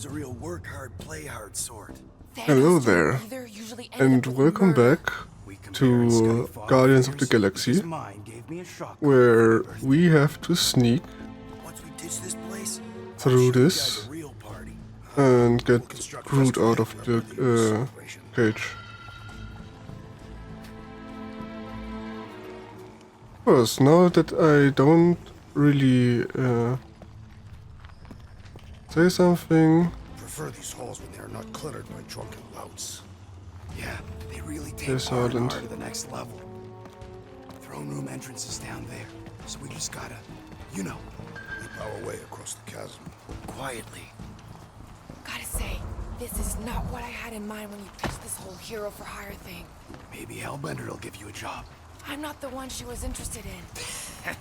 was a real work hard, play hard sort. Hello there, and welcome back to Guardians of the Galaxy, where we have to sneak through this and get Groot out of the cage. First, now that I don't really say something. Prefer these halls when they are not cluttered by drunken louts. Yeah, they really take They're R&R silent. to the next level. Throne room entrance is down there, so we just gotta, you know, Leap our way across the chasm. quietly. Gotta say, this is not what I had in mind when you pitched this whole hero for hire thing. Maybe Hellbender will give you a job. I'm not the one she was interested in.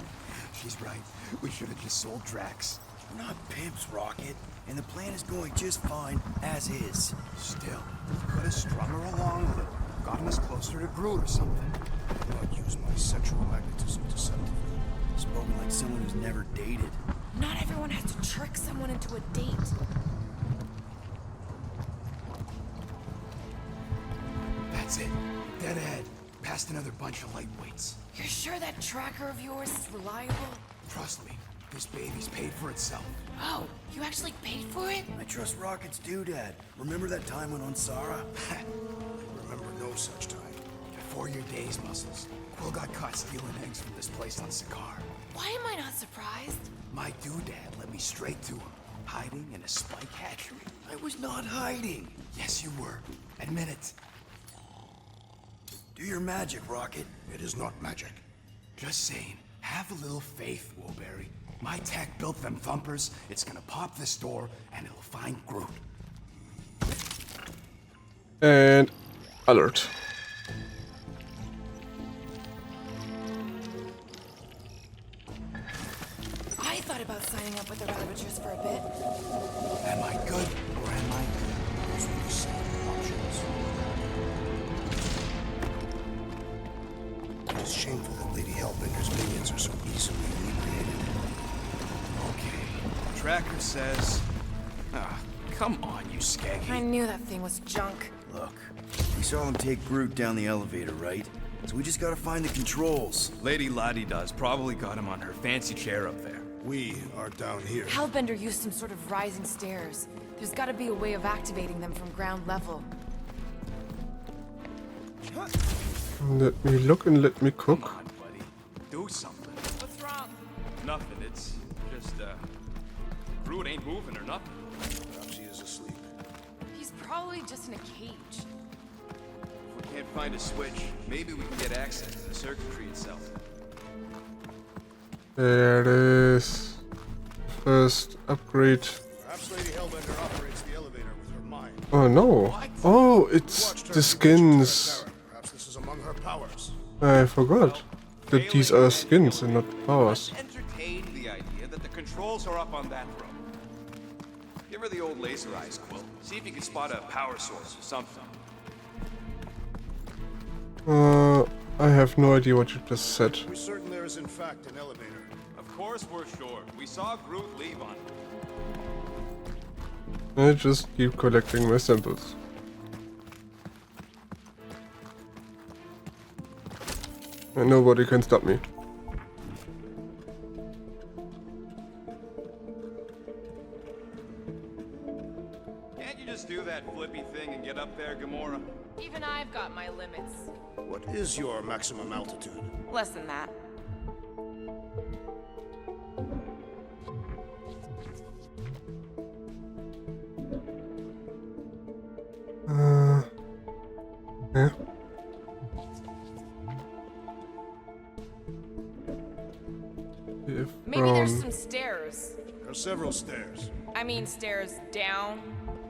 She's right. We should have just sold Drax. We're not pimps, Rocket, and the plan is going just fine as is. Still, could have strung her along a little, gotten us closer to Groot or something. Do not use my sexual magnetism deceptively. Spoken like someone who's never dated. Not everyone has to trick someone into a date. That's it. Dead ahead. Past another bunch of lightweights. You're sure that tracker of yours is reliable? Trust me, this baby's paid for itself. Oh, you actually paid for it? I trust Rocket's doodad. Remember that time when on Sara? Remember no such time. Before your days, Muscles. Quill got caught stealing eggs from this place on Sakaar. Why am I not surprised? My doodad led me straight to him, hiding in a spike hatchery. I was not hiding. Yes, you were. Admit it. Do your magic, Rocket. It is not magic. Just saying, have a little faith, Woolberry. My tech built them thumpers. It's gonna pop this door, and it'll find Groot. And alert. I thought about signing up with the Ravagers for a bit. Am I good, or am I good? Those are the same options. It is shameful that Lady Hellbenders' minions are so easily inebriated. Okay. Tracker says... Ah, come on, you skaggy. I knew that thing was junk. Look, we saw them take Groot down the elevator, right? So we just gotta find the controls. Lady Ladyda's probably got him on her fancy chair up there. We are down here. Hellbender used some sort of rising stairs. There's gotta be a way of activating them from ground level. Let me look and let me Come cook. on, buddy. Do something. What's wrong? Nothing. It's just, Groot ain't moving or nothing. Perhaps he is asleep. He's probably just in a cage. If we can't find a switch, maybe we can get access to the circuitry itself. There it is. First upgrade. Perhaps Lady Hellbender operates the elevator with her mind. Oh no. Oh, it's Watched her the switch into skins. Barracuda. Perhaps this is among her powers. I forgot that these are skins and not powers. Entertain the idea that the controls are up on that room. Give her the old laser eyes, Quill. See if you can spot a power source or something. I have no idea what you just said. We're certain there is in fact an elevator. Of course we're sure. We saw Groot leave on it. I just keep collecting my samples. And nobody can stop me. Can't you just do that flippy thing and get up there, Gamora? Even I've got my limits. What is your maximum altitude? Less than that. Yeah. If Maybe there's from some stairs. There are several stairs. I mean stairs down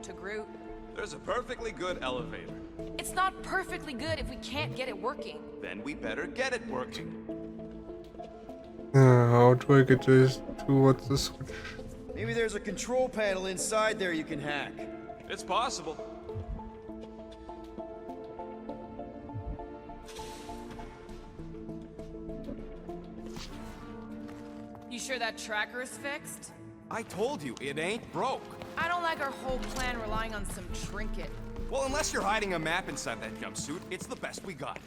to Groot. There's a perfectly good elevator. It's not perfectly good if we can't get it working. Then we better get it working. how do I get this towards the switch? Maybe there's a control panel inside there you can hack. It's possible. You sure that tracker's fixed? I told you, it ain't broke. I don't like our whole plan relying on some trinket. Well, unless you're hiding a map inside that jumpsuit, it's the best we got.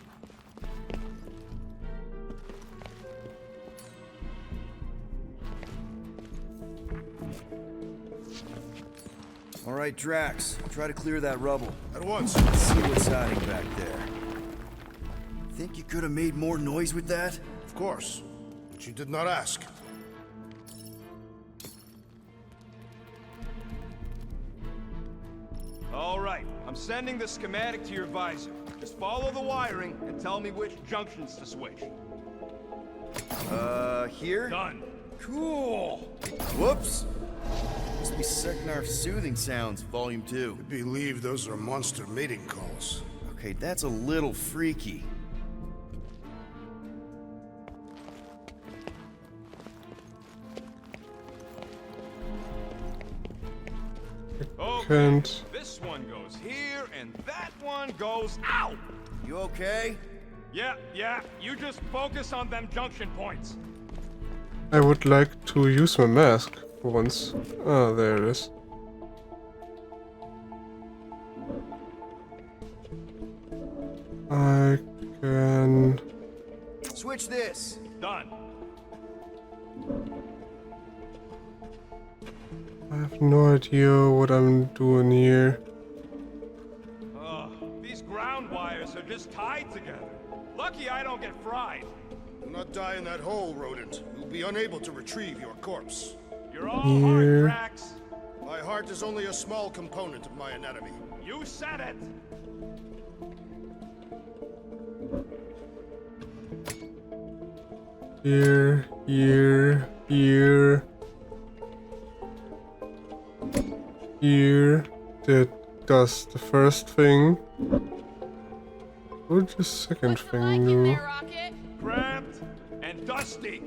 All right, Drax, try to clear that rubble. At once. Let's see what's hiding back there. Think you could have made more noise with that? Of course. But you did not ask. All right, I'm sending the schematic to your visor. Just follow the wiring and tell me which junctions to switch. Here? Done. Cool. Whoops. Must be Seknarf Soothing Sounds, Volume 2. I believe those are monster mating calls. Okay, that's a little freaky. Okay, Can't. this one goes here and that one goes out. You okay? Yeah, you just focus on them junction points. I would like to use my mask for once. Ah, there it is. I can... Switch this. Done. I have no idea what I'm doing here. These ground wires are just tied together. Lucky I don't get fried. Do not die in that hole, rodent. You'll be unable to retrieve your corpse. You're all hard, Here. Drax. My heart is only a small component of my anatomy. You said it. Here. Here. That does the first thing. What does the second thing do? Cramped and dusty.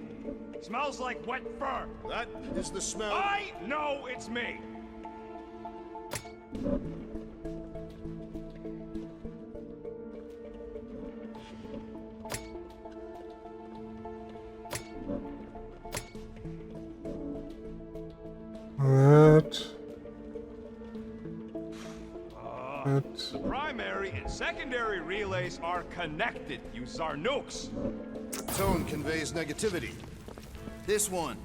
Smells like wet fur. That is the smell. I know it's me. The primary and secondary relays are connected. Use our nukes. Tone conveys negativity. This one.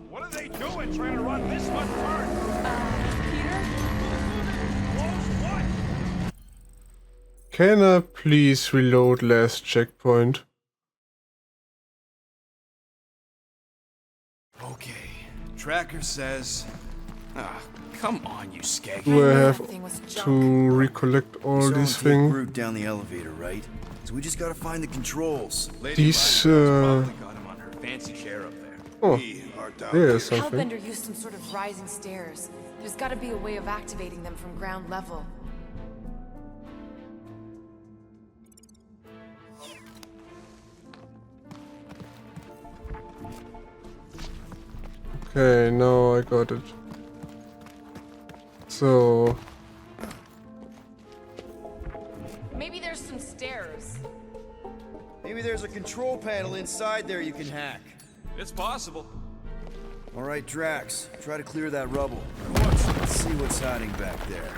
What are they doing trying to run this much current? Peter? Close what? Can I please reload last checkpoint? Okay. Tracker says... come on, you skeg. Do I have thing was junk. to recollect all Saw him these take things? Groot down the elevator, right? So we just gotta find the controls. Lady These, Hellbenders probably got him on her fancy chair up there. Oh, We are down there here. is something. Hellbender used some sort of rising stairs. There's gotta be a way of activating them from ground level. Okay, now I got it. So, Maybe there's some stairs. Maybe there's a control panel inside there you can hack. It's possible. All right, Drax, try to clear that rubble. Let's see what's hiding back there.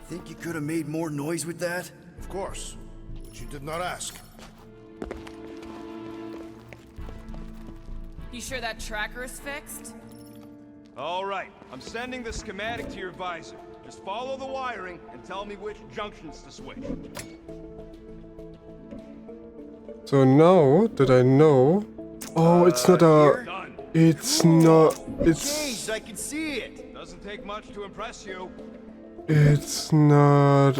Think you could have made more noise with that? Of course. But you did not ask. You sure that tracker is fixed? All right, I'm sending the schematic to your visor. Just follow the wiring and tell me which junctions to switch. so now that I know... Oh, it's not a... Done. It's not... Changed, It's... I can see it. Doesn't take much to impress you. It's not...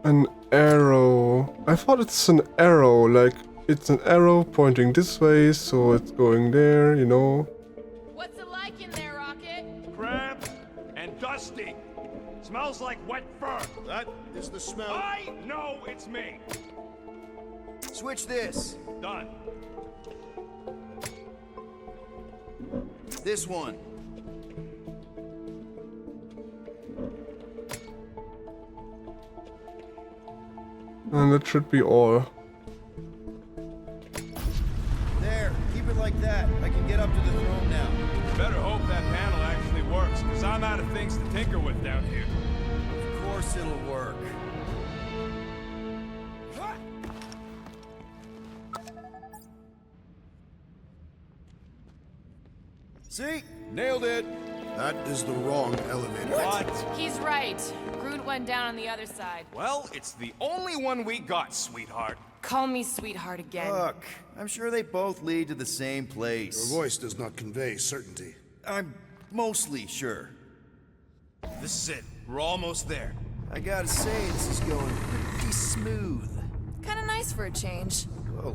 an arrow. I thought it's an arrow, like... It's an arrow pointing this way, so it's going there, you know? What's it like in there, Rocket? Cramped and dusty. Smells like wet fur. That is the smell. I know it's me. Switch this. Done. This one. And that should be all. the throne now. Better hope that panel actually works, because I'm out of things to tinker with down here. Of course it'll work. See? Nailed it. That is the wrong elevator. What? He's right. Groot went down on the other side. Well, it's the only one we got, sweetheart. Call me sweetheart again. Look, I'm sure they both lead to the same place. Your voice does not convey certainty. I'm mostly sure. This is it. We're almost there. I gotta say, this is going pretty smooth. Kinda nice for a change.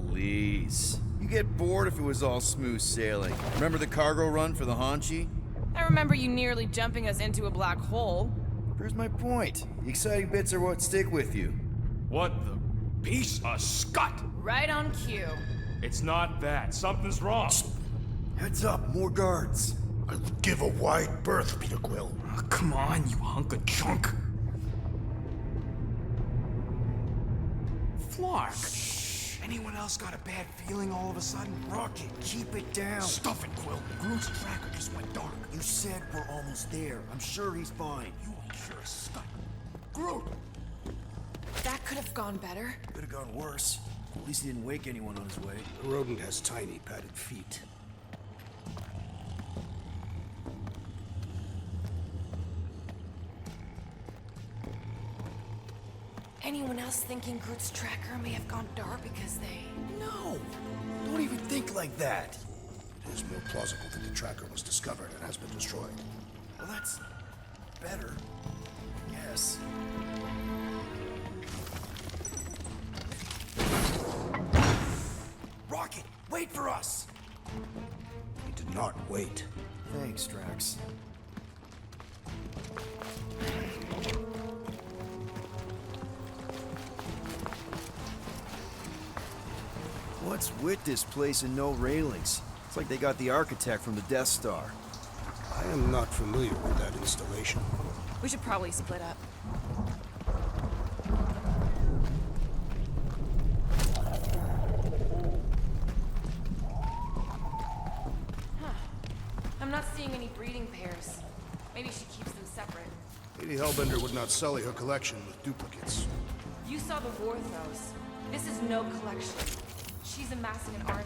Please. You get bored if it was all smooth sailing. Remember the cargo run for the Hanshi? I remember you nearly jumping us into a black hole. Here's my point. The exciting bits are what stick with you. What the piece of scut? Right on cue. It's not that. Something's wrong. Heads up, more guards. I would give a wide berth, Peter Quill. Oh, come on, you hunk of junk. Flark. Anyone else got a bad feeling all of a sudden? Rocket, keep it down. Stuff it, Quill. Groot's tracker just went dark. You said we're almost there. I'm sure he's fine. You ain't sure as scut. Groot! That could have gone better. Could have gone worse. At least he didn't wake anyone on his way. The rodent has tiny padded feet. Anyone else thinking Groot's tracker may have gone dark because they... No! Don't even think like that. It is more plausible that the tracker was discovered and has been destroyed. Well, that's better. Yes. Rocket, wait for us! He did not wait. Thanks, Drax. What's with this place and no railings? It's like they got the architect from the Death Star. I am not familiar with that installation. We should probably split up. I'm not seeing any breeding pairs. Maybe she keeps them separate. Lady Hellbender would not sully her collection with duplicates. You saw the war throws. This is no collection. She's amassing an army.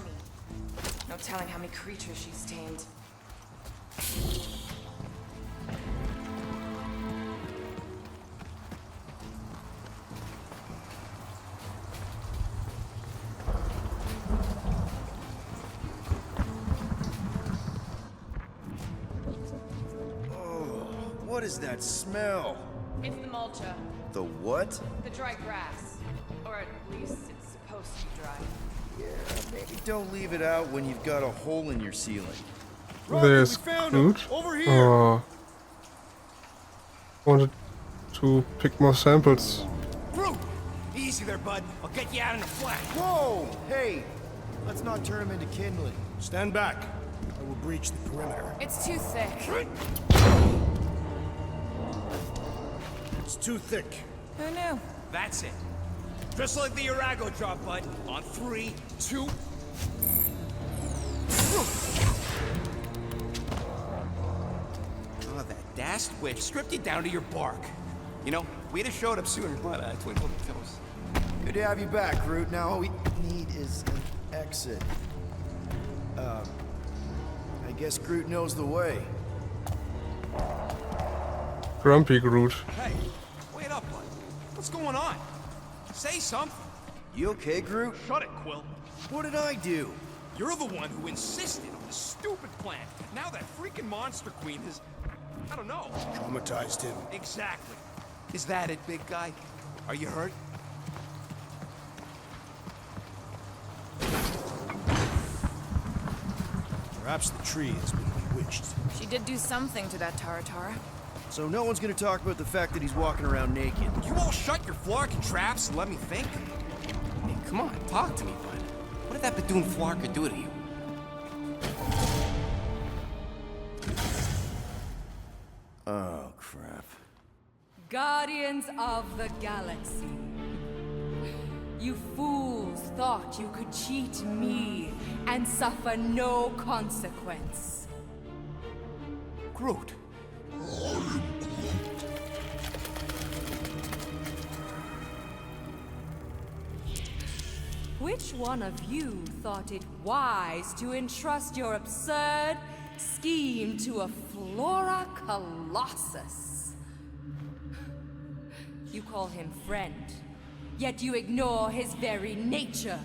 No telling how many creatures she's tamed. What is that smell? It's the mulcha, The what? the dry grass. Or at least it's supposed to be dry. Yeah, maybe don't leave it out when you've got a hole in your ceiling. There's Groot. Oh. Wanted to pick more samples. Groot! Easy there, bud. I'll get you out in a flash. Whoa! Hey! Let's not turn him into kindling. Stand back. I will breach the perimeter. It's too thick. It's too thick. Who knew? That's it. Just like the Arago drop, bud. On 3, 2... Oh, that dashed witch stripped you down to your bark. You know, we'd have showed up sooner, but twinkle the toes. Good to have you back, Groot. Now all we need is an exit. I guess Groot knows the way. Grumpy Groot. Hey, wait up, bud. What's going on? Say something. You okay, Groot? Shut it, Quill. What did I do? You're the one who insisted on this stupid plan. Now that freaking Monster Queen has... I don't know. Traumatized him. Exactly. Is that it, big guy? Are you hurt? Perhaps the tree has been bewitched. She did do something to that Tara. So no one's gonna talk about the fact that he's walking around naked. You all shut your flarkin' traps and let me think. Hey, come on, talk to me, bud. What did that Bethune Flarker do to you? Oh, crap. Guardians of the Galaxy. You fools thought you could cheat me and suffer no consequence. Groot. Which one of you thought it wise to entrust your absurd scheme to a Flora Colossus? You call him friend, yet you ignore his very nature,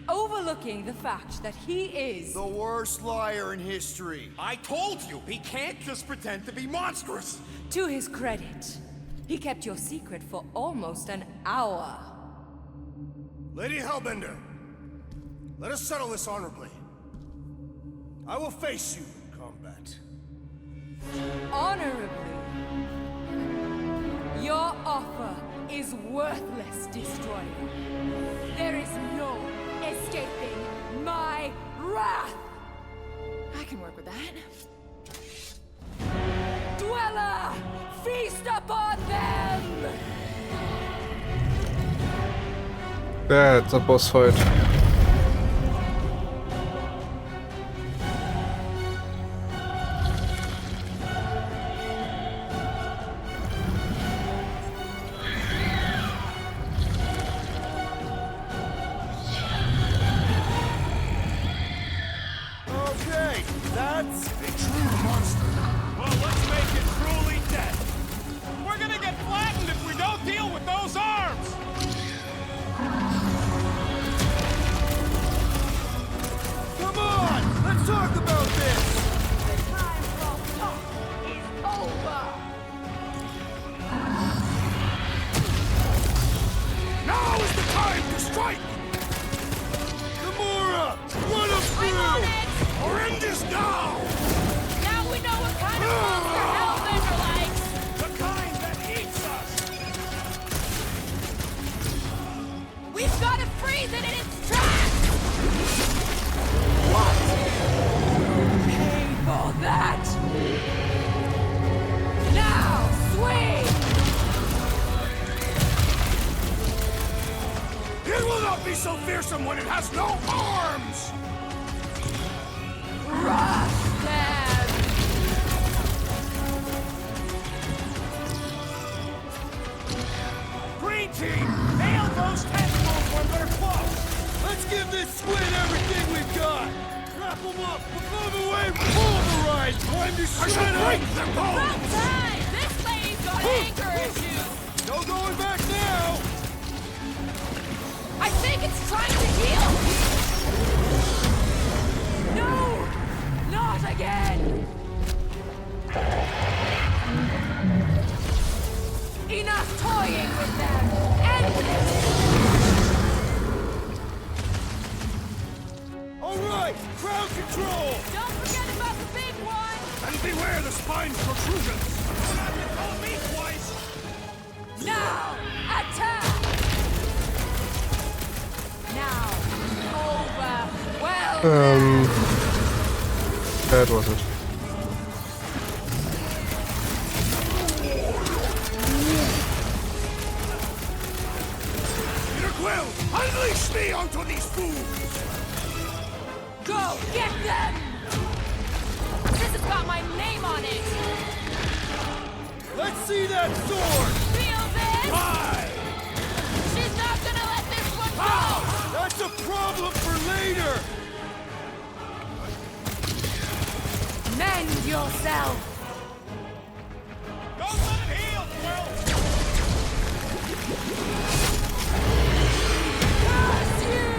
overlooking the fact that he is The worst liar in history. I told you, he can't just pretend to be monstrous. To his credit, he kept your secret for almost an hour. Lady Hellbender, let us settle this honorably. I will face you in combat. Honorably. Your offer is worthless, Destroyer. There is no escaping my wrath! I can work with that. Dweller! Feast upon them! That's a boss fight. Okay, that's A true monster. Well, let's make it truly dead. We're gonna get flattened if we don't deal with those arms! Come on! Let's talk about this! The time for talk is over! Now is the time to strike! Gamora! Run him I'm on through! it! Or end this now! Now we know what kind of monster Hellbender likes! The kind that eats us! We've got to freeze it in its tracks! Pay for that! Now, swing! It will not be so fearsome when it has no arms! Rush them! Green team, nail those tentacles when they're close! Let's give this squid everything we've got! Wrap him up! Move away from Wolverine! Time to I shred shall break him! their About bones! time! This lady's got anger issues! No going back now! I think it's trying to heal! No! Not again! Enough toying with them! End this! Alright! Crowd control! Don't forget about the big one! And beware the spine protrusions! Don't have to call me twice! Now! Attack! Now! Overwhelm! That was it. Peter Quill, unleash me onto these fools! Go get them! This has got my name on it! Let's see that sword! Feel this? Bye! She's not gonna let this one go! That's a problem for later! Mend yourself! Don't let it heal, Quill! Curse you!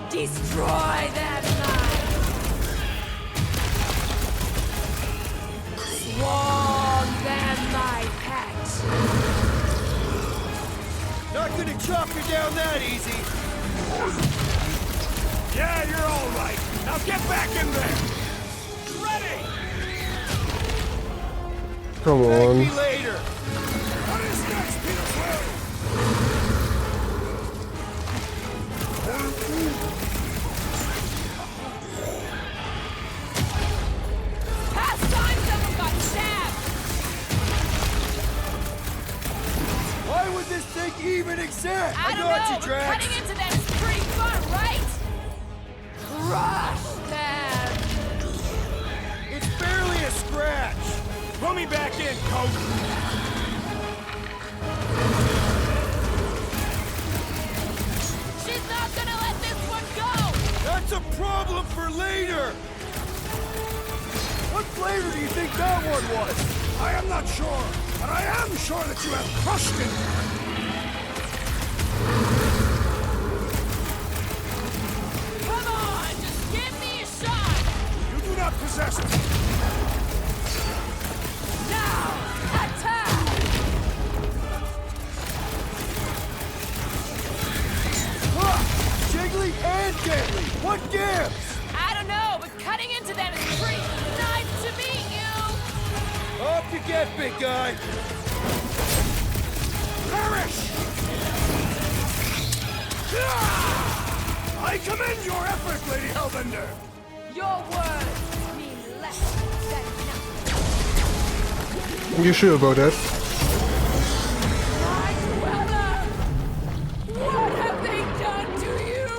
Destroy them, Swarm them, my pet! Not gonna chop you down that easy! Yeah, you're all right. Now get back in there! Ready! Come Thank on. me later! What is next, Peter Quill? Past time someone got stabbed! Crush them! It's barely a scratch! Put me back in, Coach! She's not gonna let this one go! That's a problem for later! What flavor do you think that one was? I am not sure, but I am sure that you have crushed it! Come on, just give me a shot! You do not possess it! Now, attack! Ah! Jiggly and deadly! What gives? I don't know, but cutting into them is pretty nice to meet you! Up you get, big guy! Perish! Ah! I commend your effort, Lady Hellbender! Your words mean less than nothing. You sure about that? My dweller! What have they done to you?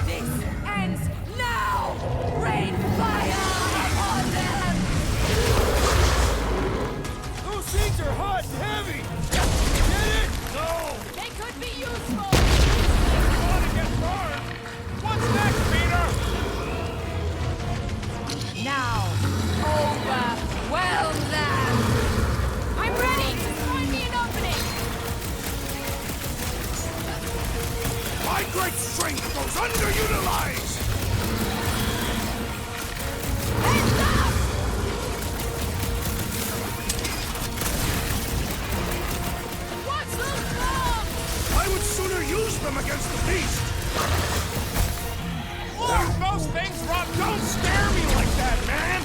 This ends now! Rain fire upon them! Those things are hot and heavy! Get it? No! They could be useful! Want to get burned? What's next, Peter? Now, overwhelm them! I'm ready! Just find me an opening! My great strength goes underutilized! Heads up! What's those bombs? I would sooner use them against the beast! Those things, Rob! Don't scare me like that, man!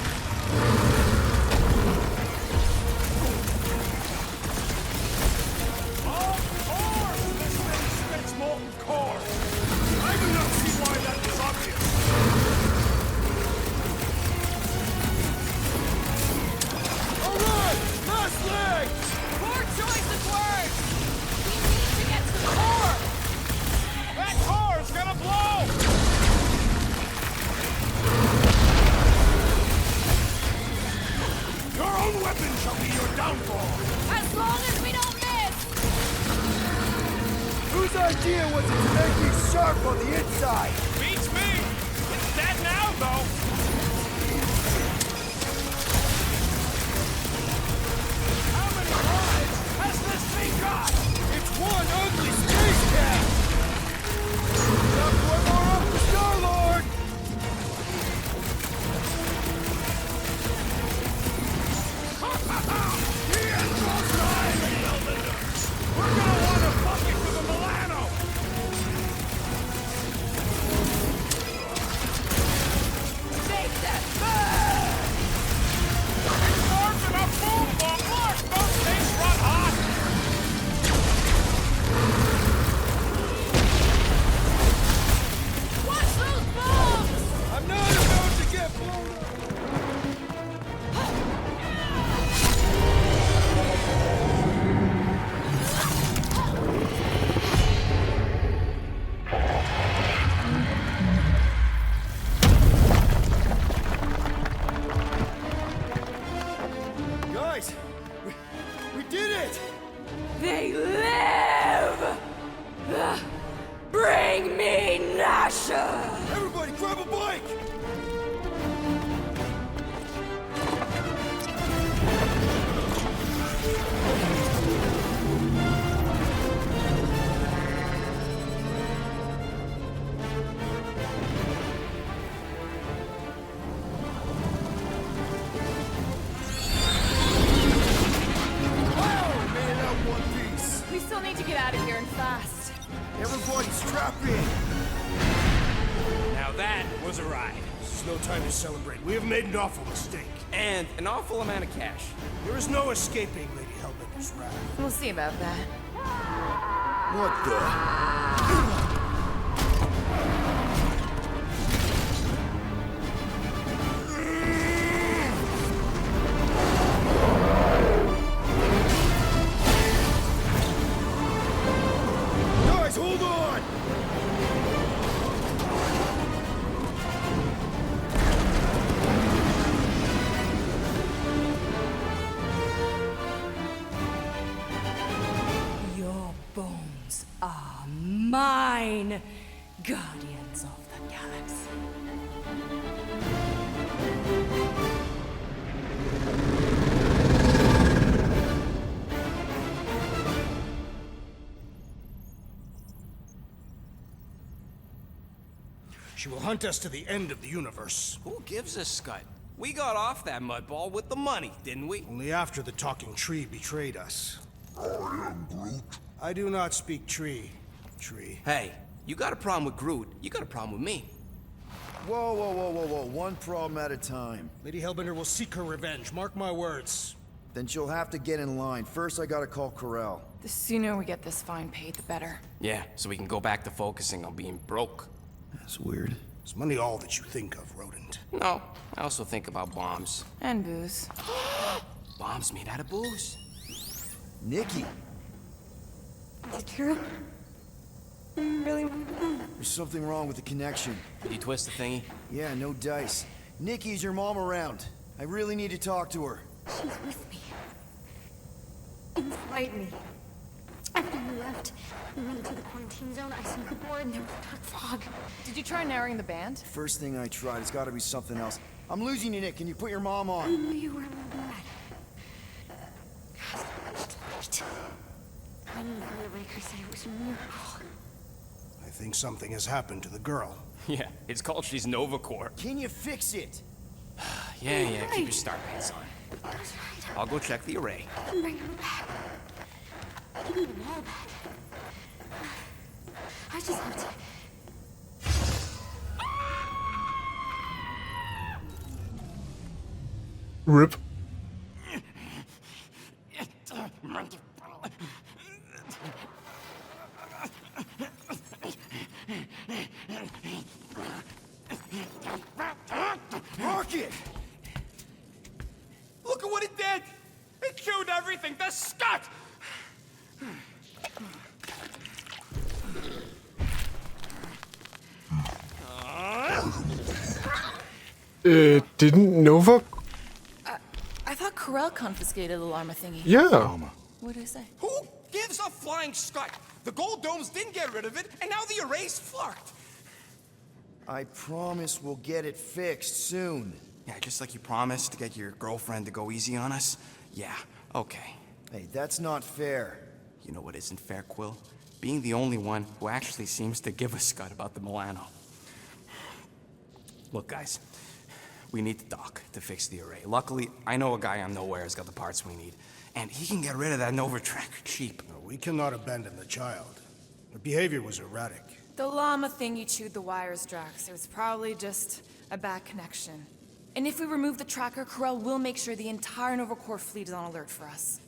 Of course this thing spits molten core! I do not see why that was obvious! Alright! Last leg! Poor choice of words! We need to get to the core! That core's gonna blow! Your own weapon shall be your downfall! As long as we don't miss! Whose idea was it to make me sharp on the inside? Beats me! It's dead now, though! How many lives has this thing got? It's one ugly space cat! Got one more up the Star-Lord! The end draws nigh, Lady Hellbender! We're gonna want to bucket to the Milano! Make them burn! Arms and a boom bomb! Look! Those things run hot! What's those bombs? I'm not about to get blown up! Guys, we did it! They live! Bring me Nasher! Everybody grab a bike! Wow, made it out one piece! We still need to get out of here and fast. Everybody strap in! Now that was a ride. This is no time to celebrate. We have made an awful mistake. And an awful amount of cash. There is no escaping Lady Hellbender's wrath. We'll see about that. What the? Guys, hold on! stones are mine, guardians of the galaxy. She will hunt us to the end of the universe. Who gives a scut? We got off that mudball with the money, didn't we? Only after the talking tree betrayed us. I am Groot. I do not speak tree. Hey, you got a problem with Groot, you got a problem with me. Whoa, whoa, whoa, whoa, whoa. One problem at a time. Lady Hellbender will seek her revenge. Mark my words. Then she'll have to get in line. First, I gotta call Corel. The sooner we get this fine paid, the better. Yeah, so we can go back to focusing on being broke. That's weird. Is money all that you think of, rodent? No, I also think about bombs. And booze. Bombs made out of booze. Nikki, Is it true? Really? there's something wrong with the connection. Did you twist the thingy? Yeah, no dice. Nikki, is your mom around? I really need to talk to her. She's with me. Inside me. After you left, we went into the quarantine zone. I snuck aboard and there was dark fog. Did you try narrowing the band? First thing I tried, it's gotta be something else. I'm losing you, Nick. Can you put your mom I on? knew you were in my blood. Light. When the Breaker said it was a miracle. I think something has happened to the girl. Yeah, it's called she's Nova Corps. Can you fix it? Yeah, keep your star pants on. That was right. I'll go check the array. Bring her back. You need them all back. I just have to. Rip. Rocket! Look at what it did! It chewed everything! The scut! Didn't Nova? I thought Corel confiscated the llama thingy. Yeah. What did I say? Who gives a flying scut? The gold domes didn't get rid of it, and now the array's flarked. I promise we'll get it fixed soon. Yeah, just like you promised to get your girlfriend to go easy on us? Yeah, okay. Hey, that's not fair. You know what isn't fair, Quill? Being the only one who actually seems to give a scut about the Milano. Look, guys, we need the dock to fix the array. Luckily, I know a guy on Nowhere has got the parts we need, and he can get rid of that Nova tracker cheap. No, we cannot abandon the child. Her behavior was erratic. The llama thingy chewed the wires, Drax. It was probably just a bad connection. And if we remove the tracker, Corel will make sure the entire Nova Corps fleet is on alert for us.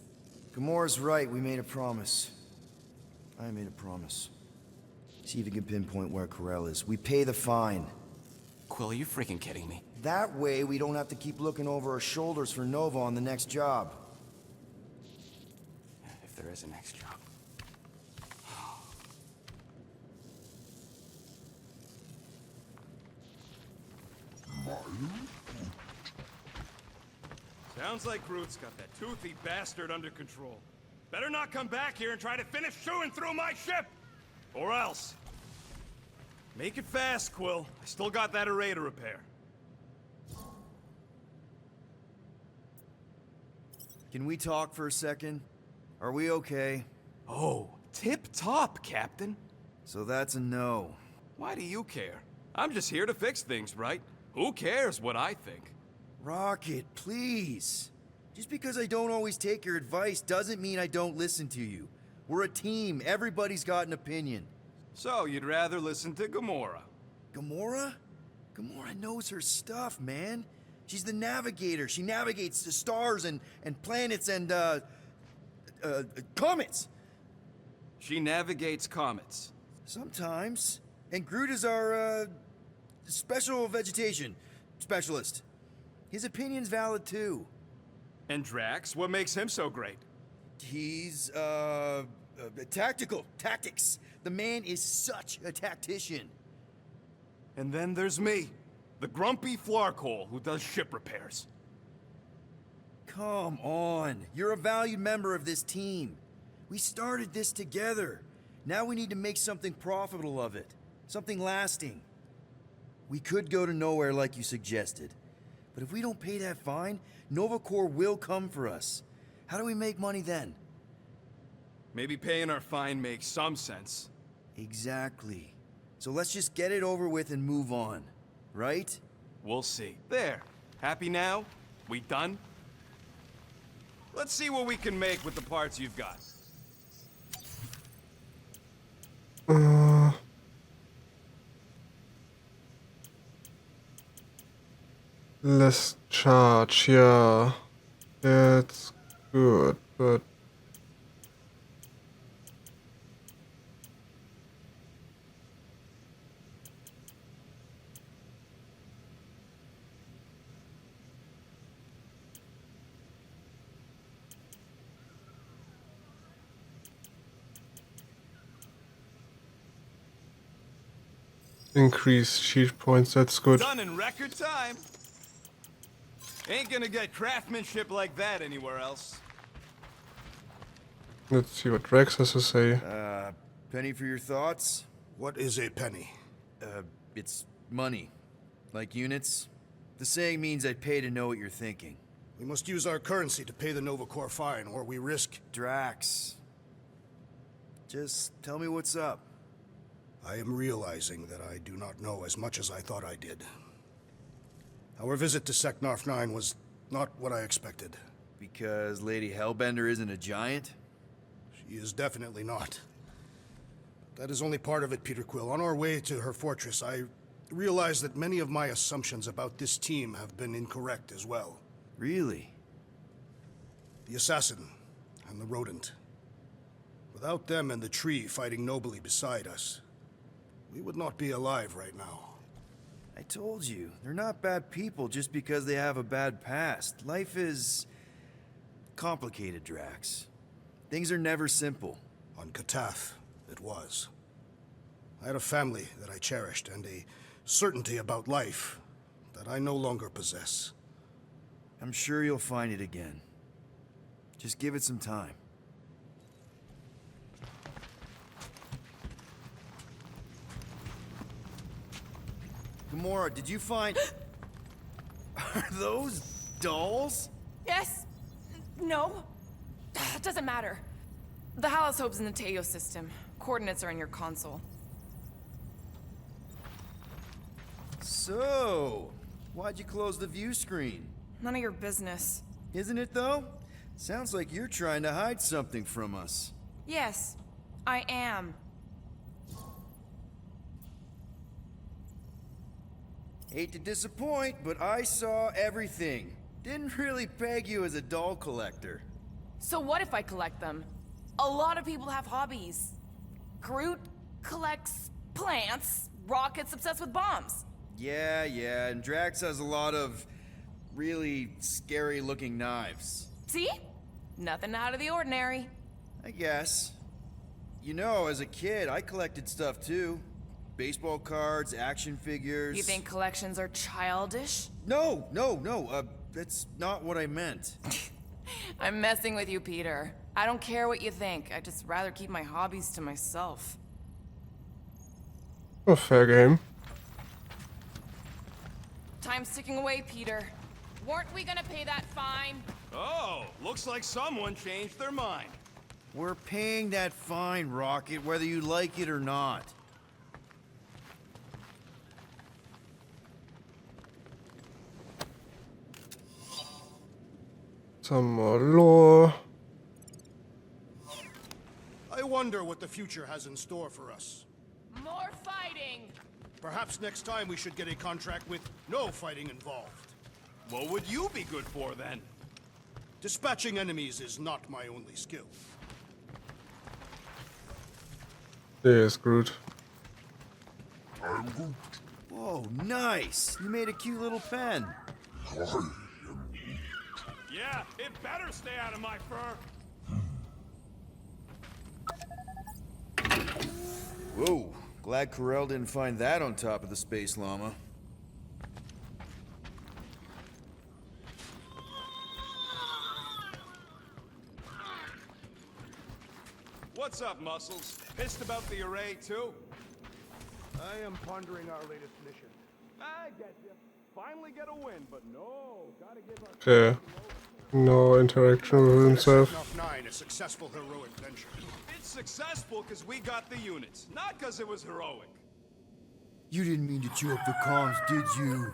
Gamora's right. We made a promise. I made a promise. See if you can pinpoint where Corel is. We pay the fine. Quill, are you freaking kidding me? That way, we don't have to keep looking over our shoulders for Nova on the next job. If there is a next job. Sounds like Groot's got that toothy bastard under control. Better not come back here and try to finish chewing through my ship! Or else. Make it fast, Quill. I still got that array to repair. Can we talk for a second? Are we okay? Oh, tip-top, Captain. So that's a no. Why do you care? I'm just here to fix things, right? Who cares what I think? Rocket, please. Just because I don't always take your advice doesn't mean I don't listen to you. We're a team. Everybody's got an opinion. So, you'd rather listen to Gamora? Gamora? Gamora knows her stuff, man. She's the navigator. She navigates the stars and planets and, comets. She navigates comets. Sometimes. And Groot is our, special vegetation specialist. His opinion's valid, too. And Drax, what makes him so great? He's, tactics. The man is such a tactician. And then there's me, the grumpy flarkhole who does ship repairs. Come on. You're a valued member of this team. We started this together. Now we need to make something profitable of it. Something lasting. We could go to nowhere like you suggested. But if we don't pay that fine, Nova Corps will come for us. How do we make money then? Maybe paying our fine makes some sense. Exactly. So let's just get it over with and move on. Right? We'll see. There. Happy now? We done? Let's see what we can make with the parts you've got. Less charge, yeah. That's good, but... Increase sheet points, that's good. Done in record time. Ain't gonna get craftsmanship like that anywhere else. Let's see what Rex has to say. Penny for your thoughts? What is a penny? It's money. Like units. The saying means I'd pay to know what you're thinking. We must use our currency to pay the Nova Corps fine, or we risk... Drax. Just tell me what's up. I am realizing that I do not know as much as I thought I did. Our visit to Seknarf 9 was not what I expected. Because Lady Hellbender isn't a giant? She is definitely not. That is only part of it, Peter Quill. On our way to her fortress, I realized that many of my assumptions about this team have been incorrect as well. Really? The assassin and the rodent. Without them and the tree fighting nobly beside us, we would not be alive right now. I told you, they're not bad people just because they have a bad past. Life is... complicated, Drax. Things are never simple. On Katath, it was. I had a family that I cherished and a certainty about life that I no longer possess. I'm sure you'll find it again. Just give it some time. Gamora, did you find... Are those dolls? Yes. No. It doesn't matter. The Halosope's in the Teo system. Coordinates are in your console. So, why'd you close the view screen? None of your business. Isn't it though? Sounds like you're trying to hide something from us. Yes, I am. Hate to disappoint, but I saw everything. Didn't really peg you as a doll collector. So what if I collect them? A lot of people have hobbies. Groot collects plants, Rocket's obsessed with bombs. Yeah, and Drax has a lot of really scary-looking knives. See? Nothing out of the ordinary. I guess. You know, as a kid, I collected stuff too. Baseball cards, action figures... You think collections are childish? No, that's not what I meant. I'm messing with you, Peter. I don't care what you think. I'd just rather keep my hobbies to myself. A fair game. Time's ticking away, Peter. Weren't we gonna pay that fine? Oh, looks like someone changed their mind. We're paying that fine, Rocket, whether you like it or not. Some more lore. I wonder what the future has in store for us. More fighting! Perhaps next time we should get a contract with no fighting involved. What would you be good for then? Dispatching enemies is not my only skill. There's Groot. Whoa, nice! You made a cute little pen. Yeah, it better stay out of my fur. Whoa, glad Corel didn't find that on top of the space llama. What's What's up, Muscles? Pissed about the array, too? I am pondering our latest mission. I get you. Finally get a win, but no, gotta give us... Okay. No interaction with himself. Snuff 9, a successful heroic venture. It's successful because we got the units, not because it was heroic. You didn't mean to chew up the comms, did you?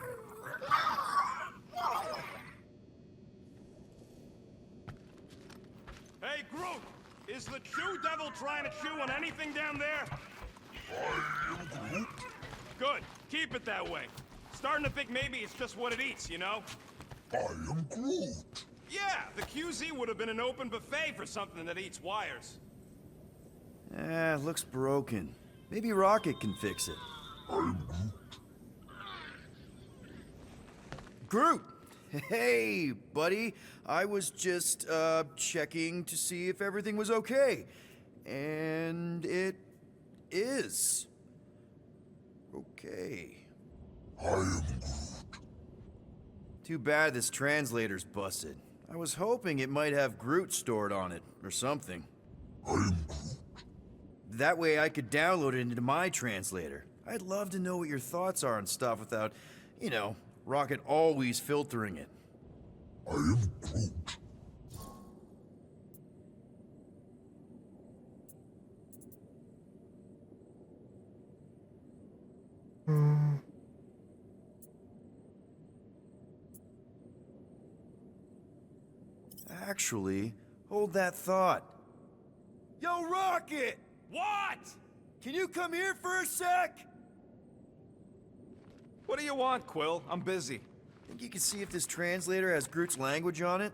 Hey, Groot! Is the Chew Devil trying to chew on anything down there? I am Groot. Good. Keep it that way. Starting to think maybe it's just what it eats, you know? I am Groot. Yeah, the QZ would have been an open buffet for something that eats wires. Looks broken. Maybe Rocket can fix it. I am Groot. Groot! Hey, buddy. I was just, checking to see if everything was okay. And it is. Okay. I am Groot. Too bad this translator's busted. I was hoping it might have Groot stored on it, or something. I am Groot. That way I could download it into my translator. I'd love to know what your thoughts are on stuff without, you know, Rocket always filtering it. I am Groot. Actually, hold that thought. Yo, Rocket! What? Can you come here for a sec? What do you want, Quill? I'm busy. Think you can see if this translator has Groot's language on it?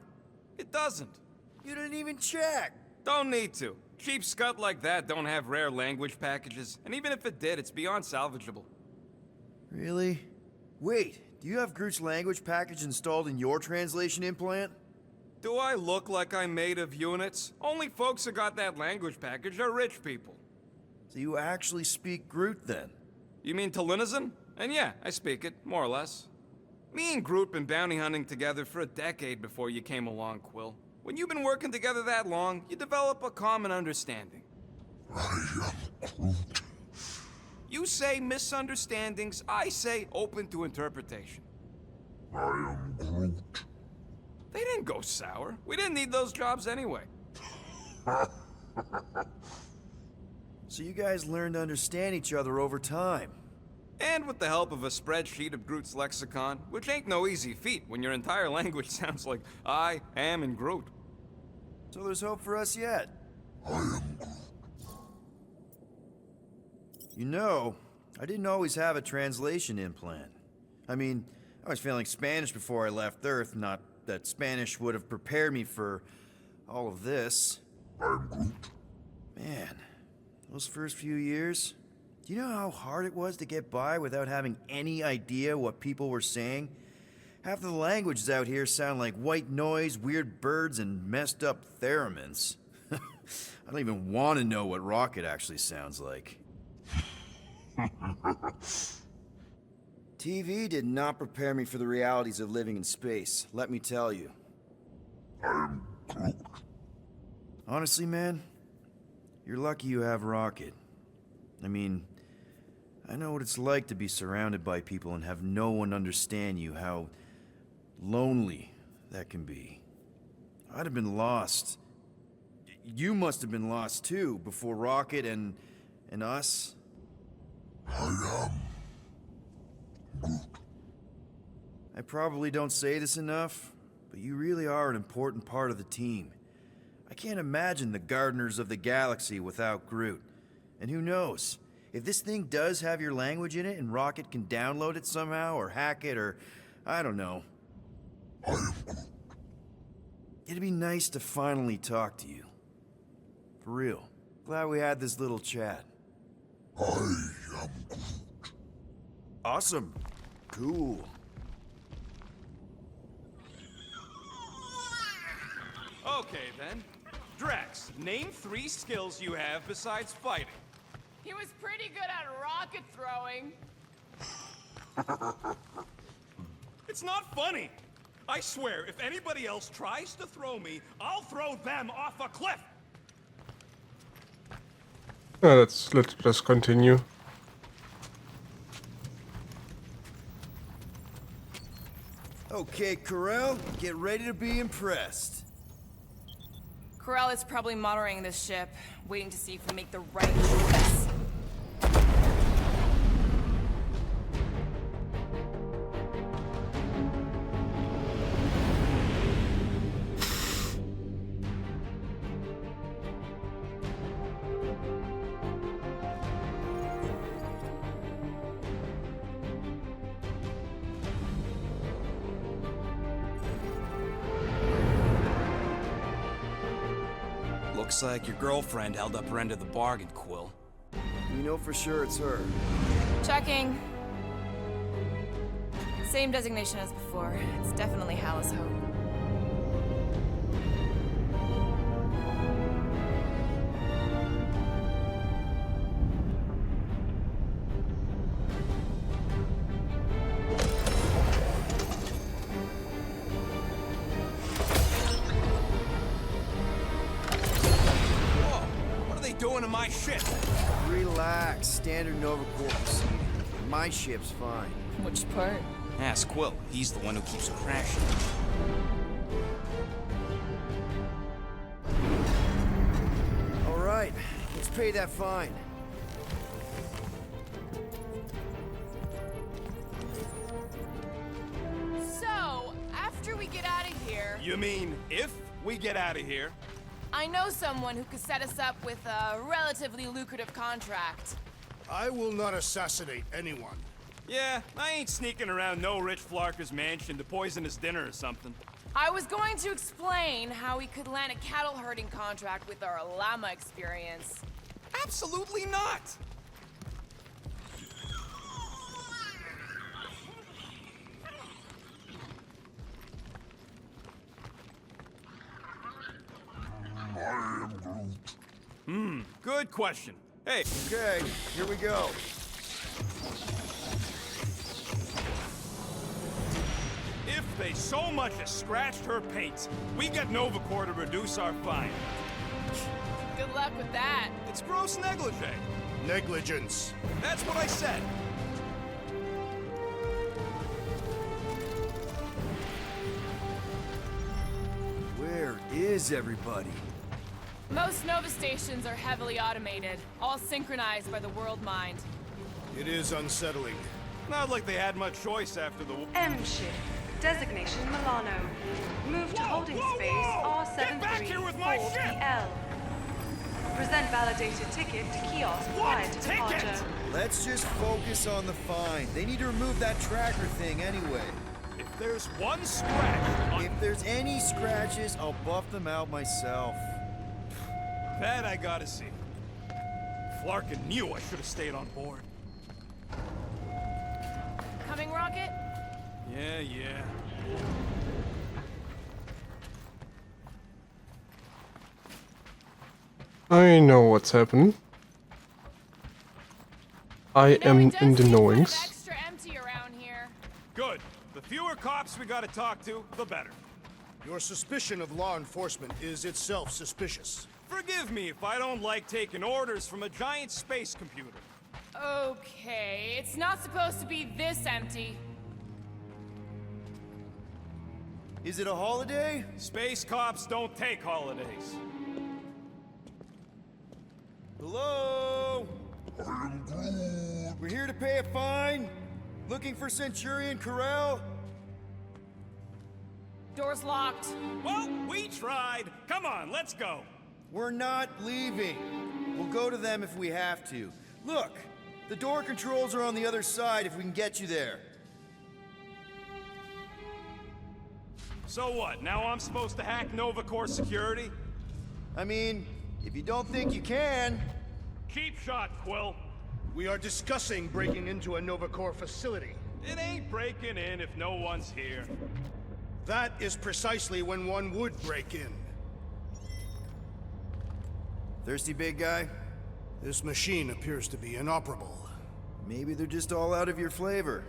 It doesn't. You didn't even check. Don't need to. Cheap scut like that don't have rare language packages, and even if it did, it's beyond salvageable. Really? Wait, do you have Groot's language package installed in your translation implant? Do I look like I'm made of units? Only folks who got that language package are rich people. So you actually speak Groot then? You mean Talinisan? And yeah, I speak it, more or less. Me and Groot been bounty hunting together for a decade before you came along, Quill. When you've been working together that long, you develop a common understanding. I am Groot. You say misunderstandings, I say open to interpretation. I am Groot. They didn't go sour. We didn't need those jobs anyway. So you guys learned to understand each other over time. And with the help of a spreadsheet of Groot's lexicon, which ain't no easy feat when your entire language sounds like I am and Groot. So there's hope for us yet. I am Groot. You know, I didn't always have a translation implant. I mean, I was failing Spanish before I left Earth, not that Spanish would have prepared me for all of this. I am Groot. Man, those first few years, do you know how hard it was to get by without having any idea what people were saying? Half of the languages out here sound like white noise, weird birds, and messed up theremins. I don't even want to know what Rocket actually sounds like. TV did not prepare me for the realities of living in space, let me tell you. I am Groot. Honestly, man, you're lucky you have Rocket. I mean, I know what it's like to be surrounded by people and have no one understand you, how lonely that can be. I'd have been lost. You must have been lost too, before Rocket and us. I am Groot. I probably don't say this enough, but you really are an important part of the team. I can't imagine the Gardeners of the Galaxy without Groot. And who knows, if this thing does have your language in it and Rocket can download it somehow or hack it or, I don't know. I am Groot. It'd be nice to finally talk to you. For real. Glad we had this little chat. I am Groot. Awesome. Cool. Okay then. Drax, name 3 skills you have besides fighting. He was pretty good at rocket throwing. It's not funny. I swear, if anybody else tries to throw me, I'll throw them off a cliff. Let's just continue. Okay, Corel, get ready to be impressed. Corral is probably monitoring this ship, waiting to see if we make the right choice. Looks like your girlfriend held up her end of the bargain, Quill. We know for sure it's her. Checking. Same designation as before. It's definitely Hallis Hope. Doing to my ship? Relax, standard Nova Corps procedure. My ship's fine. Which part? Ask Quill. He's the one who keeps crashing. All right, let's pay that fine. So, after we get out of here, You mean if we get out of here? I know someone who could set us up with a relatively lucrative contract. I will not assassinate anyone. Yeah, I ain't sneaking around no rich flarker's mansion to poison his dinner or something. I was going to explain how we could land a cattle herding contract with our llama experience. Absolutely not! I am Groot. Good question. Hey, Okay, here we go. if they so much as scratched her paint, we get Nova Corps to reduce our fine. Good luck with that. It's gross negligee. Negligence. That's what I said. Where is everybody? Most Nova stations are heavily automated, all synchronized by the world mind. It is unsettling. Not like they had much choice after the war. M ship. Designation Milano. Move to holding space Get back here with my ship! R734PL. Present validated ticket to kiosk prior to ticket? departure. Let's just focus on the fine. They need to remove that tracker thing anyway. If there's one scratch on If there's any scratches, I'll buff them out myself. that, I gotta see. Flarkin knew I should have stayed on board. Coming, Rocket? Yeah. I know what's happening. I You know, am it does in the seem kind of knowings. extra empty around here. Good. The fewer cops we gotta talk to, the better. Your suspicion of law enforcement is itself suspicious. Forgive me if I don't like taking orders from a giant space computer. Okay, it's not supposed to be this empty. Is it a holiday? Space cops don't take holidays. Hello? I am Groot. We're here to pay a fine? Looking for Centurion Corel? Door's locked. Well, we tried. Come on, let's go. We're not leaving. We'll go to them if we have to. Look, the door controls are on the other side if we can get you there. So what, now I'm supposed to hack Nova Corps security? I mean, if you don't think you can... Cheap shot, Quill. We are discussing breaking into a Nova Corps facility. It ain't breaking in if no one's here. That is precisely when one would break in. Thirsty, big guy? This machine appears to be inoperable. Maybe they're just all out of your flavor.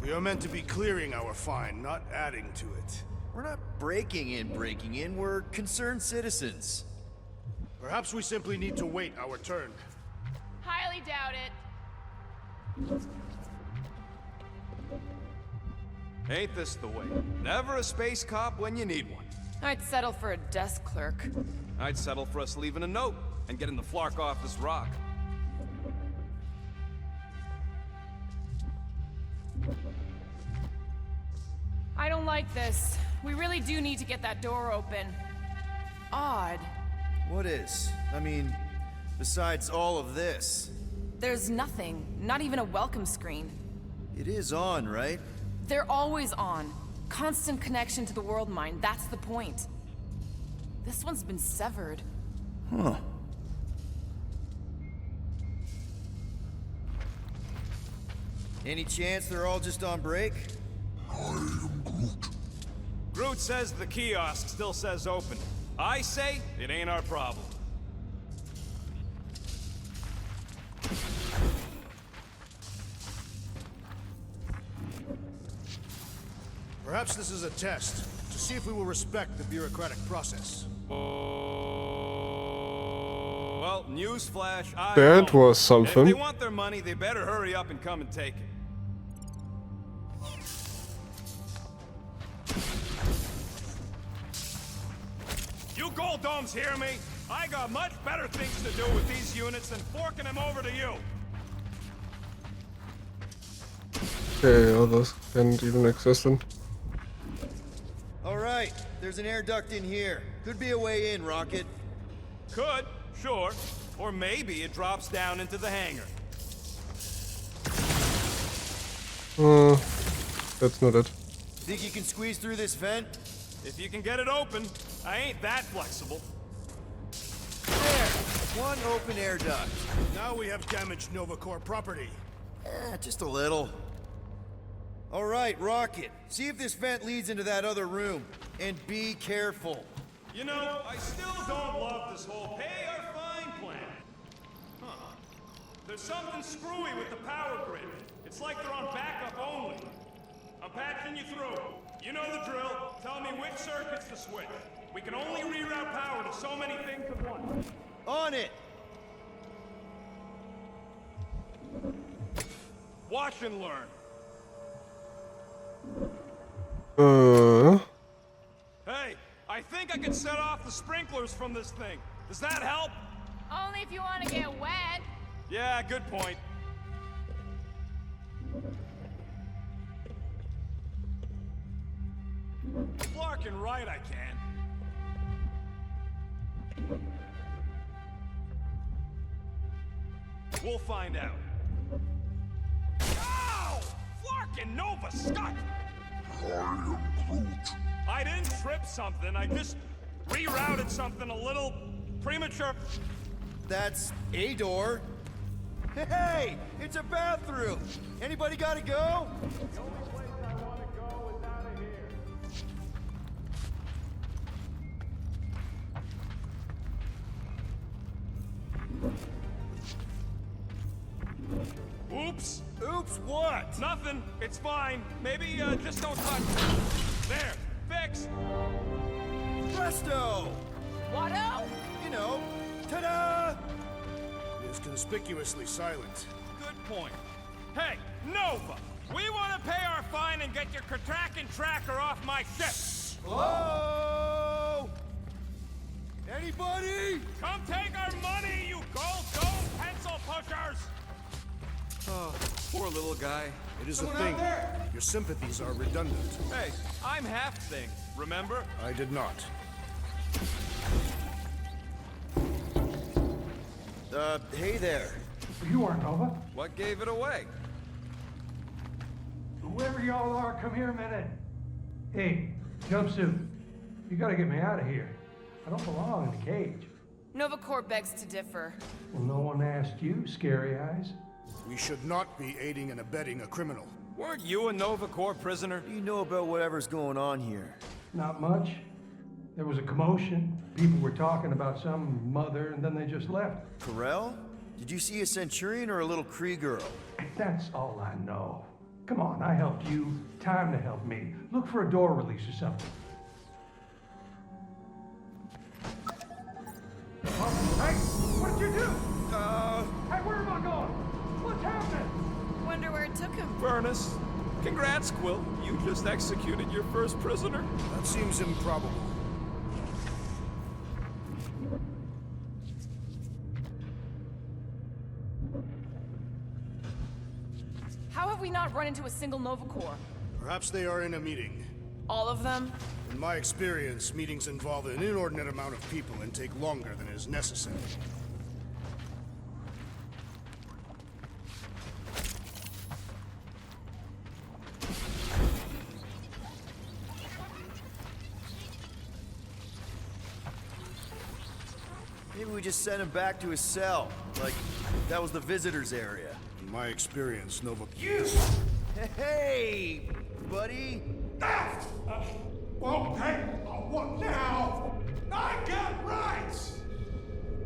We are meant to be clearing our fine, not adding to it. We're not breaking in, we're concerned citizens. Perhaps we simply need to wait our turn. Highly doubt it. Ain't this the way? Never a space cop when you need one. I'd settle for a desk clerk. I'd settle for us leaving a note and getting the flark off this rock. I don't like this. We really do need to get that door open. Odd. What is? I mean, besides all of this. There's nothing. Not even a welcome screen. It is on, right? They're always on. Constant connection to the world mine, that's the point. This one's been severed. Huh. Any chance they're all just on break? I am Groot. Groot says the kiosk still says open. I say it ain't our problem. Perhaps this is a test to see if we will respect the bureaucratic process. Well, newsflash, I That won't. was And something. if they want their money, they better hurry up and come and take it. You Gold Domes hear me? I got much better things to do with these units than forking them over to you. Okay, others can't even access them. All right, there's an air duct in here. Could be a way in, Rocket. Could, sure. Or maybe it drops down into the hangar. That's not it. Think you can squeeze through this vent? If you can get it open, I ain't that flexible. There! One open air duct. Now we have damaged Nova Corps property. Just a little. All right, Rocket. See if this vent leads into that other room. And be careful. You know, I still don't love this whole pay or fine plan. Huh. There's something screwy with the power grid. It's like they're on backup only. I'm patching you through. You know the drill. Tell me which circuits to switch. We can only reroute power to so many things at once. On it! Watch and learn. Hey, I think I can set off the sprinklers from this thing. Does that help? Only if you want to get wet. Yeah, good point. Flarkin' right, I can. We'll find out. Ow! Flarkin' Nova Scott! I am Groot. I didn't trip something, I just rerouted something a little premature. That's a door. Hey! It's a bathroom! Anybody gotta go? The only place I want to go is out of here. Oops! Oops, what? Nothing. It's fine. Maybe just don't touch. There. Fixed. Presto! Watto? You know, ta-da! It is conspicuously silent. Good point. Hey, Nova! We want to pay our fine and get your Kraken tracker off my ship! Hello? Anybody? Come take our money, you Gold Dome pencil pushers! Oh, poor little guy. It is a thing. Your sympathies are redundant. Hey, I'm half thing, remember? I did not. Hey there. You aren't Nova. What gave it away? Whoever y'all are, come here a minute. Hey, jumpsuit. You gotta get me out of here. I don't belong in the cage. Nova Corps begs to differ. Well, no one asked you, Scary Eyes. We should not be aiding and abetting a criminal. Weren't you a Nova Corps prisoner? What do you know about whatever's going on here? Not much. There was a commotion. People were talking about some mother, and then they just left. Corel? Did you see a Centurion or a little Kree girl? That's all I know. Come on, I helped you. Time to help me. Look for a door release or something. took him? Furnace. Congrats, Quill. You just executed your first prisoner. That seems improbable. How have we not run into a single Nova Corps? Perhaps they are in a meeting. All of them? In my experience, meetings involve an inordinate amount of people and take longer than is necessary. Maybe we just send him back to his cell. Like, that was the visitor's area. In my experience, Nova... Hey, buddy! Well, hey, what now? I got rights!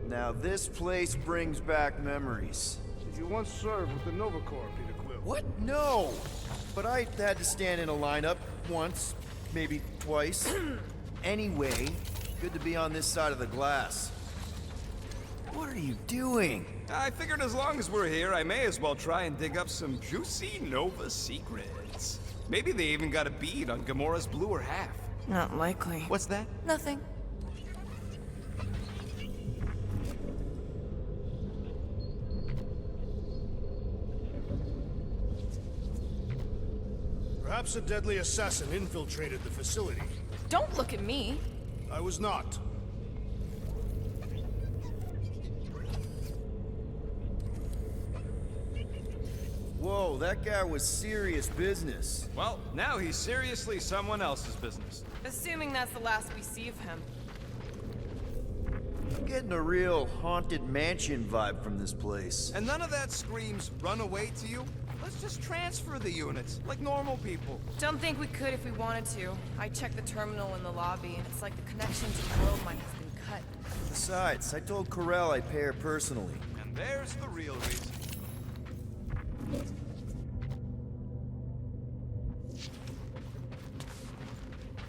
Now this place brings back memories. Did you once serve with the Nova Corps, Peter Quill? What? No! But I had to stand in a lineup once, maybe twice. Anyway, good to be on this side of the glass. What are you doing? I figured as long as we're here, I may as well try and dig up some juicy Nova secrets. Maybe they even got a bead on Gamora's bluer half. Not likely. What's that? Nothing. Perhaps a deadly assassin infiltrated the facility. Don't look at me. I was not. Whoa, that guy was serious business. Well, now he's seriously someone else's business. Assuming that's the last we see of him. I'm getting a real haunted mansion vibe from this place. And none of that screams run away to you? Let's just transfer the units, like normal people. Don't think we could if we wanted to. I checked the terminal in the lobby, and it's like the connection to the world mine has been cut. Besides, I told Corel I'd pay her personally. And there's the real reason.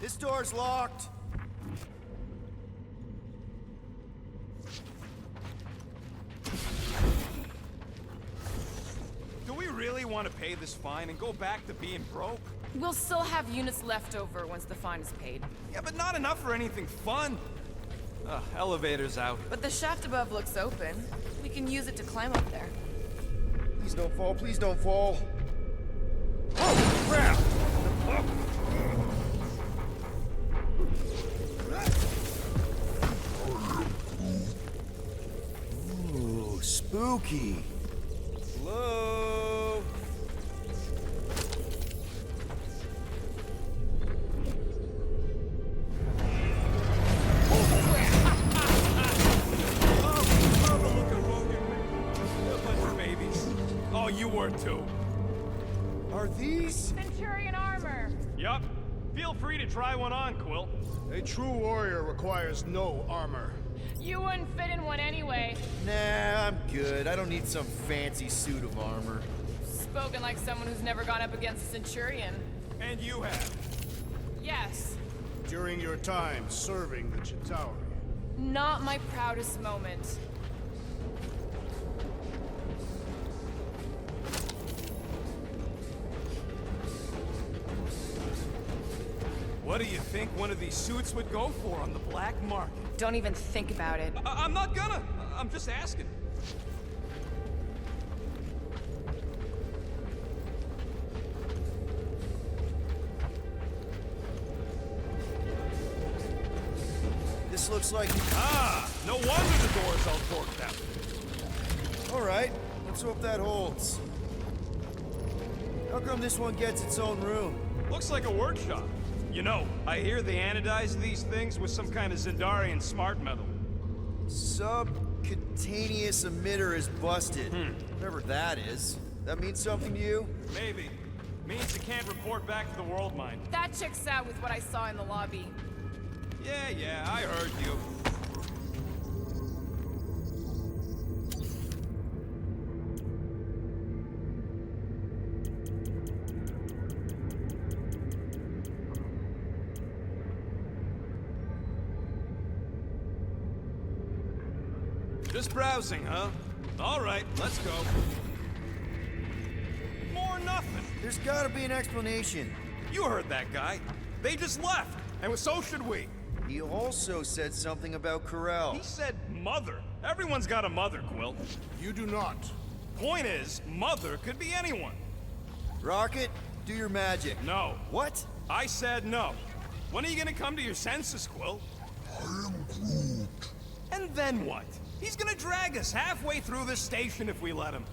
This door's locked. Do we really want to pay this fine and go back to being broke? We'll still have units left over once the fine is paid. Yeah, but not enough for anything fun. Elevator's out. But the shaft above looks open. We can use it to climb up there. Please don't fall, please don't fall. Oh, crap! Ooh, spooky. Hello? Oh, you were too. Are these? Centurion armor! Yup. Feel free to try one on, Quill. A true warrior requires no armor. You wouldn't fit in one anyway. Nah, I'm good. I don't need some fancy suit of armor. Spoken like someone who's never gone up against a Centurion. And you have. Yes. During your time serving the Chitauri. Not my proudest moment. What do you think one of these suits would go for on the black market? Don't even think about it. I'm not gonna. I'm just asking. This looks like... Ah, no wonder the door's all torqued out. All right, let's hope that holds. How come this one gets its own room? Looks like a workshop. You know, I hear they anodize these things with some kind of Zendarian smart metal. Subcutaneous emitter is busted. Whatever that is. That means something to you? Maybe. Means you can't report back to the world mine. That checks out with what I saw in the lobby. Yeah, I heard you. Just browsing, huh? All right, let's go. More nothing. There's gotta be an explanation. You heard that guy. They just left, and so should we. He also said something about Corel. He said mother. Everyone's got a mother, Quill. You do not. Point is, mother could be anyone. Rocket, do your magic. No. What? I said no. When are you gonna come to your senses, Quill? I am Groot. And then what? He's gonna drag us halfway through this station if we let him.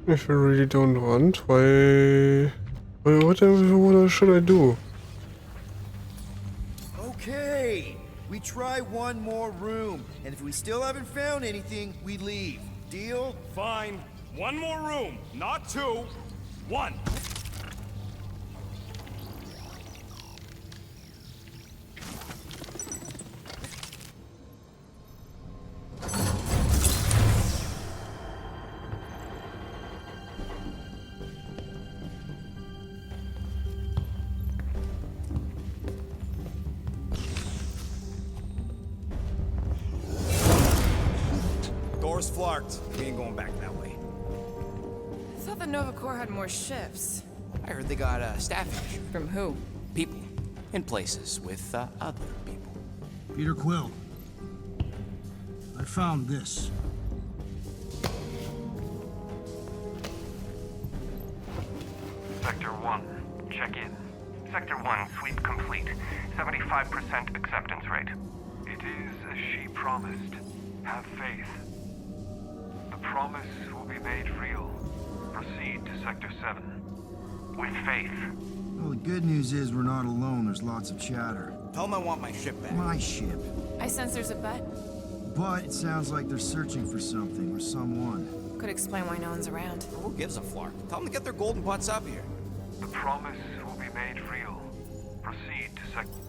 If I really don't want, what should I do? Okay. We try one more room, and if we still haven't found anything, we leave. Deal? Fine. One more room. Not two. One. Door's flarked. We ain't going back that way. I thought the Nova Corps had more ships. I heard they got staffing issue. From who? People. In places with other people. Peter Quill. I found this. Sector 1, check in. Sector 1, sweep complete. 75% acceptance rate. It is as she promised. Have faith. The promise will be made real. Proceed to Sector 7. With faith. Well, the good news is we're not alone. There's lots of chatter. Tell them I want my ship back. My ship. I sense there's a bet. But it sounds like they're searching for something or someone. Could explain why no one's around. Who gives a flark? Tell them to get their golden butts up here. The promise will be made real. Proceed to Sector...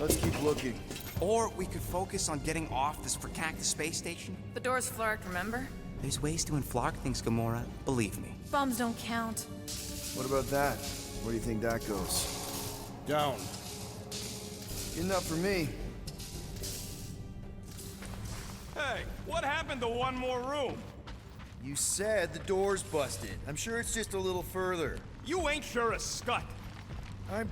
Let's keep looking. Or we could focus on getting off this fracactus space station. The door's flarked, remember? There's ways to unflark things, Gamora. Believe me. Bombs don't count. What about that? Where do you think that goes? Down. Enough for me. Hey, what happened to one more room? You said the door's busted. I'm sure it's just a little further. You ain't sure a scut. I'm...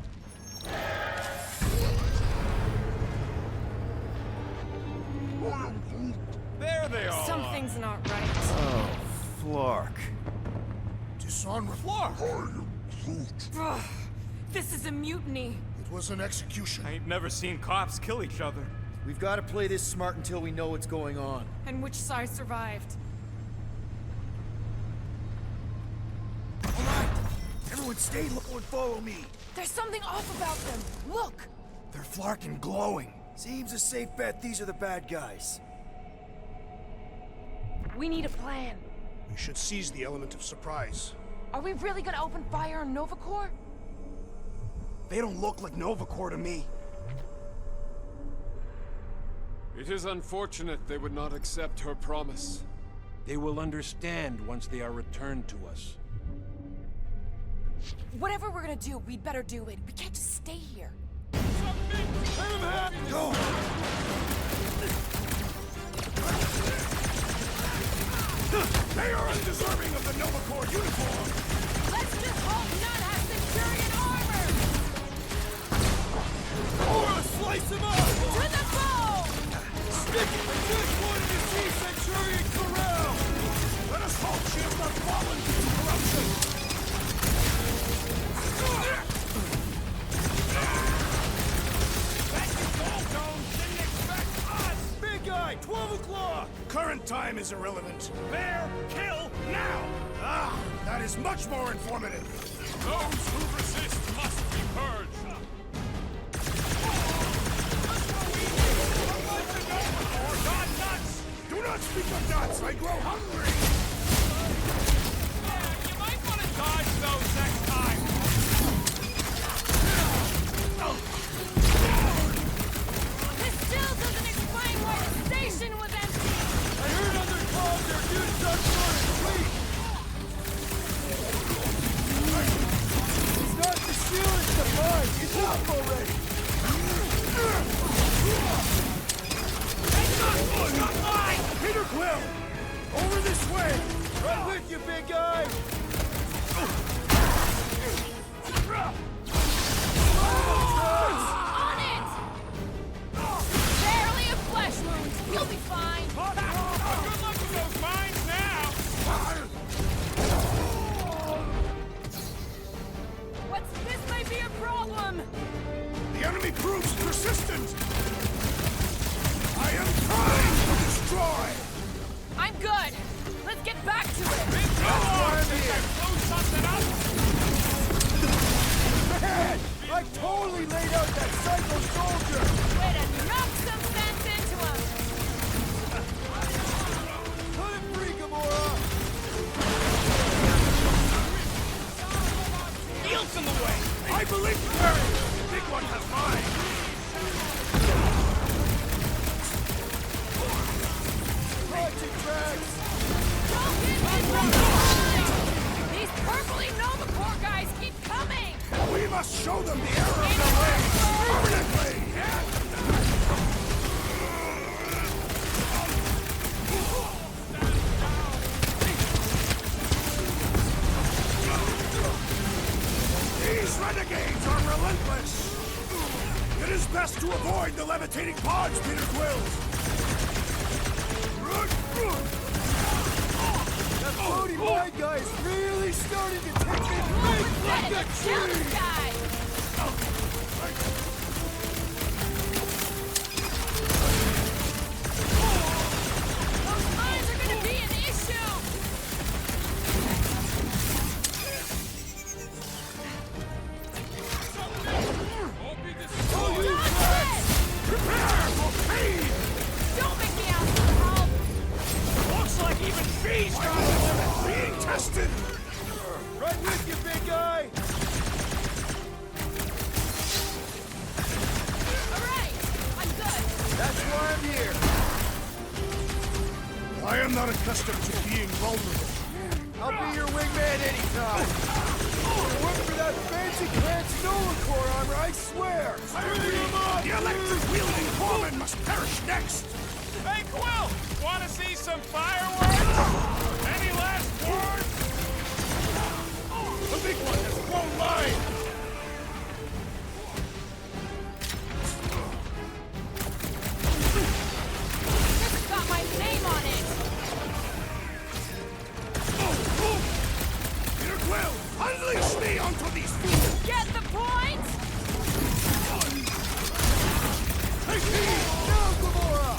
There they all Something's not right. Oh, Flark. Dishonorable. Flark! Ugh, this is a mutiny. It was an execution. I ain't never seen cops kill each other. We've got to play this smart until we know what's going on. And which side survived? All right. Everyone stay low and follow me. There's something off about them. Look! They're Flark and glowing. Seems a safe bet these are the bad guys. We need a plan. We should seize the element of surprise. Are we really gonna open fire on Nova Corps? They don't look like Nova Corps to me. It is unfortunate they would not accept her promise. They will understand once they are returned to us. Whatever we're gonna do, we'd better do it. We can't just stay here. Go! They are undeserving of the Nova Corps uniform! Let's just hope none has Centurion armor! Or slice him up! To the bow! Sticky! I just wanted to see Centurion Corral! Let us hope she has not fallen to corruption! Didn't expect us! Big guy, 12 o'clock! Current time is irrelevant. Bear, kill, now! Ah, that is much more informative. Those who resist must be purged. God nuts! Do not speak of nuts, I grow hungry! You might want to dodge those next time! This still doesn't explain why the station was empty! I heard other calls their dudes up front and weak! Over this way! Right with you, big guy! On it! Barely a flesh wound. You'll be fine. Good luck with those mines now! This may be a problem. The enemy proves persistent! I am trying to destroy! I'm good. Let's get back to it. Man, I totally laid out that psycho soldier! Way to knock some sense into him. Put him free, Gamora! Shields in the way! I believe Terry! The big one has mine! Project tracks! Don't get me wrong. These purpley Nova Corps guys keep coming. We must show them the error of their ways! Permanently! These renegades are relentless! It is best to avoid the levitating pods, Peter Quill! That floaty wide guy is really starting to take me big like a tree! Guy. Those mines are gonna be an issue. Prepare for pain! Don't make me ask for help. Looks like even she's got a limit being tested! Right with you, big guy! Alright, I'm good. That's why I'm here! I am not accustomed to being vulnerable. I'll be your wingman anytime! Work for that fancy pants Nova Corps armor, I swear! The electric-wielding foreman must perish next! Hey, Quill! Wanna see some fireworks? Any last words? The big one has blown mine! This has got my name on it. Peter Quill, unleash me onto these fools! Get the point? Take me! Now, Gamora!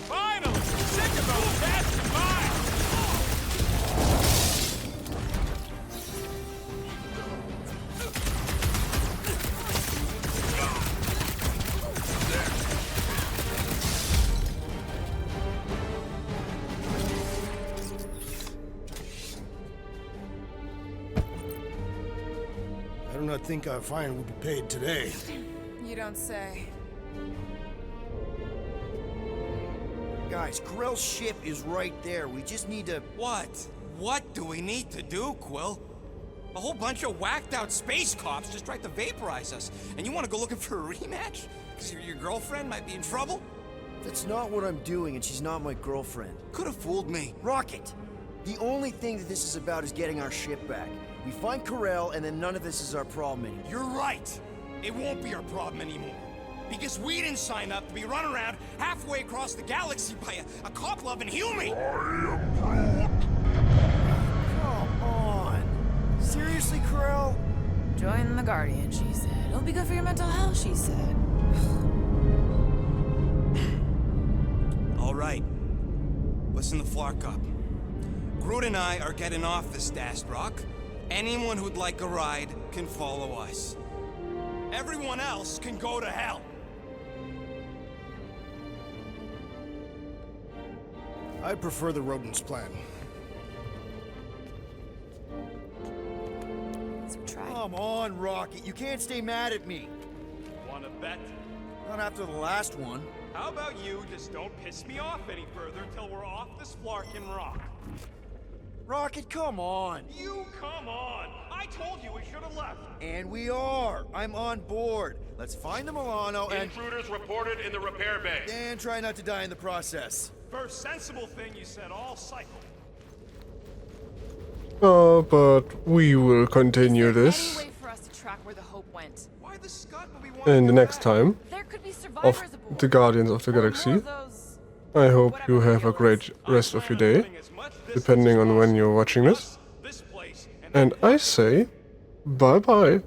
Finally! Sick of those bastard mines! I do not think our fine will be paid today. You don't say. Guys, Krell's ship is right there. We just need to... What? What do we need to do, Quill? A whole bunch of whacked-out space cops just tried to vaporize us, and you want to go looking for a rematch? Because your girlfriend might be in trouble? That's not what I'm doing, and she's not my girlfriend. Could have fooled me. Rocket! The only thing that this is about is getting our ship back. We find Corel, and then none of this is our problem anymore. You're right. It won't be our problem anymore. Because we didn't sign up to be run around halfway across the galaxy by a cop-loving human. Come on! Seriously, Corel? Join the Guardian, she said. It'll be good for your mental health, she said. All right. Listen to Flark up. Groot and I are getting off the Stashed Rock. Anyone who'd like a ride can follow us. Everyone else can go to hell. I prefer the rodent's plan. So try. Come on, Rocket. You can't stay mad at me. Wanna bet? Not after the last one. How about you just don't piss me off any further till we're off this Flarkin' Rock? Rocket, come on. You come on! I told you we should have left! And we are. I'm on board. Let's find the Milano and... Intruders reported in the repair bay. And try not to die in the process. First sensible thing you said all cycle. But we will continue this Any way for us to track where the Hope went? Why the scut would we want in the next time There could be of survivors aboard. the Guardians of the Galaxy. I hope you have a great rest of your day, depending on when you're watching this. And I say bye bye.